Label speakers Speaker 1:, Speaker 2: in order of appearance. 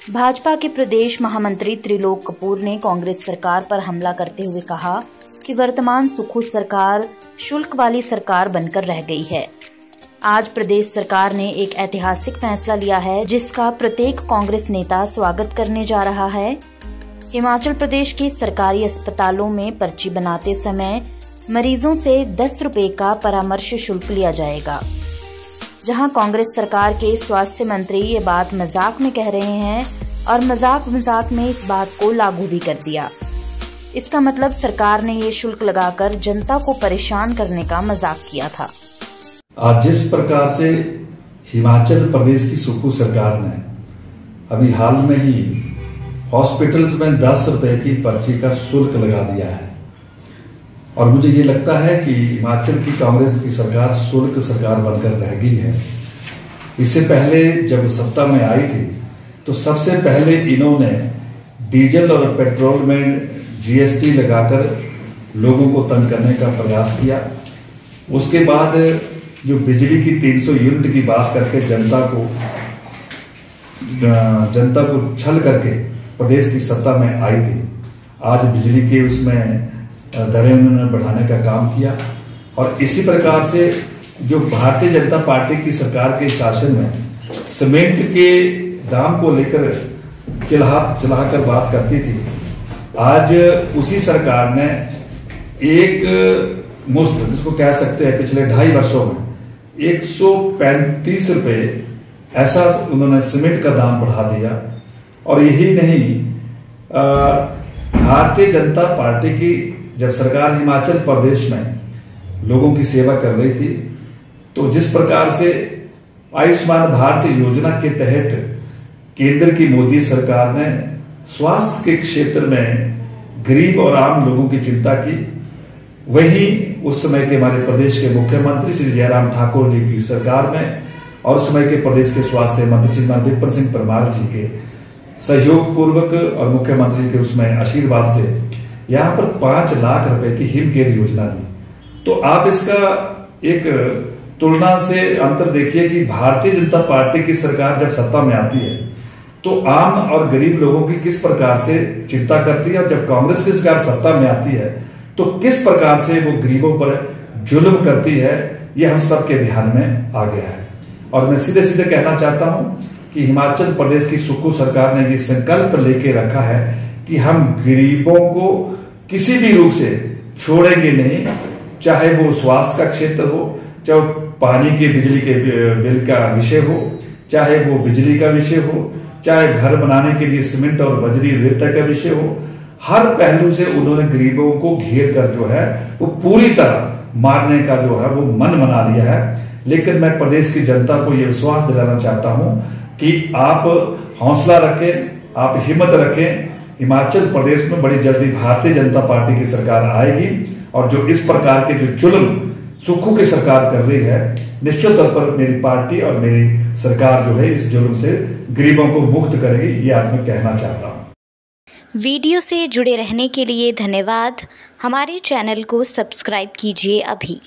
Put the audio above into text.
Speaker 1: भाजपा के प्रदेश महामंत्री त्रिलोक कपूर ने कांग्रेस सरकार पर हमला करते हुए कहा कि वर्तमान सुखू सरकार शुल्क वाली सरकार बनकर रह गई है। आज प्रदेश सरकार ने एक ऐतिहासिक फैसला लिया है जिसका प्रत्येक कांग्रेस नेता स्वागत करने जा रहा है। हिमाचल प्रदेश के सरकारी अस्पतालों में पर्ची बनाते समय मरीजों से 10 रुपए का परामर्श शुल्क लिया जाएगा। जहां कांग्रेस सरकार के स्वास्थ्य मंत्री ये बात मजाक में कह रहे हैं और मजाक में इस बात को लागू भी कर दिया। इसका मतलब सरकार ने ये शुल्क लगाकर जनता को परेशान करने का मजाक किया था।
Speaker 2: आज जिस प्रकार से हिमाचल प्रदेश की सुक्खू सरकार ने अभी हाल में ही हॉस्पिटल्स में 10 रुपए की पर्ची का शुल्क लगा दिया है और मुझे ये लगता है कि हिमाचल की कांग्रेस की सरकार शुल्क सरकार बनकर रह गई है। इससे पहले जब सत्ता में आई थी तो सबसे पहले इन्होंने डीजल और पेट्रोल में जीएसटी लगाकर लोगों को तंग करने का प्रयास किया। उसके बाद जो बिजली की 300 यूनिट की बात करके जनता को छल करके प्रदेश की सत्ता में आई थी, आज बिजली के उसमें दरें उन्होंने बढ़ाने का काम किया। और इसी प्रकार से जो भारतीय जनता पार्टी की सरकार के शासन में सीमेंट के दाम को लेकर चिल्लाकर बात करती थी, आज उसी सरकार ने एक मुश्त जिसको कह सकते हैं पिछले 2.5 वर्षों में 135 रुपए ऐसा उन्होंने सीमेंट का दाम बढ़ा दिया। और यही नहीं, भारतीय जनता पार्टी की जब सरकार हिमाचल प्रदेश में लोगों की सेवा कर रही थी तो जिस प्रकार से आयुष्मान भारत योजना के तहत केंद्र की मोदी सरकार ने स्वास्थ्य के क्षेत्र में गरीब और आम लोगों की चिंता की, वहीं उस समय के हमारे प्रदेश के मुख्यमंत्री श्री जयराम ठाकुर जी की सरकार में और उस समय के प्रदेश के स्वास्थ्य मंत्री श्री विपिन सिंह परमार जी के सहयोग पूर्वक और मुख्यमंत्री के उसमें आशीर्वाद से यहाँ पर 5 लाख रुपए की हिम केयर योजना दी। तो आप इसका एक तुलना से अंतर देखिए कि भारतीय जनता पार्टी की सरकार जब सत्ता में आती है तो आम और गरीब लोगों की किस प्रकार से चिंता करती है, और जब कांग्रेस की सरकार सत्ता में आती है तो किस प्रकार से वो गरीबों पर जुल्म करती है, ये हम सबके ध्यान में आ गया है। और मैं सीधे सीधे कहना चाहता हूं कि हिमाचल प्रदेश की सुक्खू सरकार ने ये संकल्प लेके रखा है कि हम गरीबों को किसी भी रूप से छोड़ेंगे नहीं, चाहे वो स्वास्थ्य का क्षेत्र हो, चाहे पानी के बिजली के बिल का विषय हो, चाहे वो बिजली का विषय हो, चाहे घर बनाने के लिए सीमेंट और बजरी रेता का विषय हो। हर पहलू से उन्होंने गरीबों को घेर कर जो है वो पूरी तरह मारने का जो है वो मन बना लिया है। लेकिन मैं प्रदेश की जनता को यह विश्वास दिलाना चाहता हूं कि आप हौसला रखें, आप हिम्मत रखें। हिमाचल प्रदेश में बड़ी जल्दी भारतीय जनता पार्टी की सरकार आएगी और जो इस प्रकार के जो जुल्म सुक्खू की सरकार कर रही है, निश्चित तौर पर मेरी पार्टी और मेरी सरकार जो है इस जुल्म से गरीबों को मुक्त करेगी, ये आप मैं कहना चाहता हूं।
Speaker 1: वीडियो से जुड़े रहने के लिए धन्यवाद। हमारे चैनल को सब्सक्राइब कीजिए अभी।